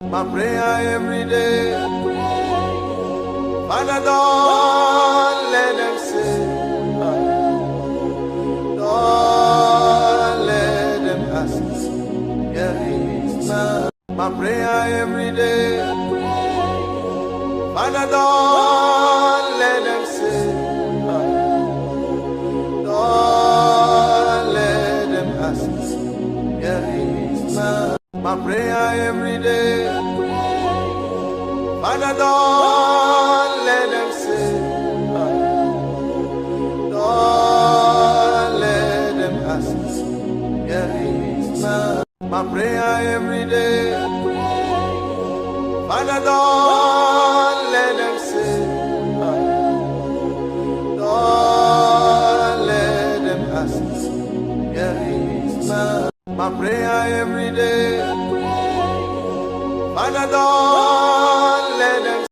My prayer every day, Father, don't let them say, don't let them ask. Yeah, my prayer every day, Father, don't let them say, don't let them ask. Yeah, my prayer every day, Father, don't let them say, don't let them ask. Yeah, my prayer every day, Father, don't let them say, don't let them ask. Yeah, my prayer every day, Father, don't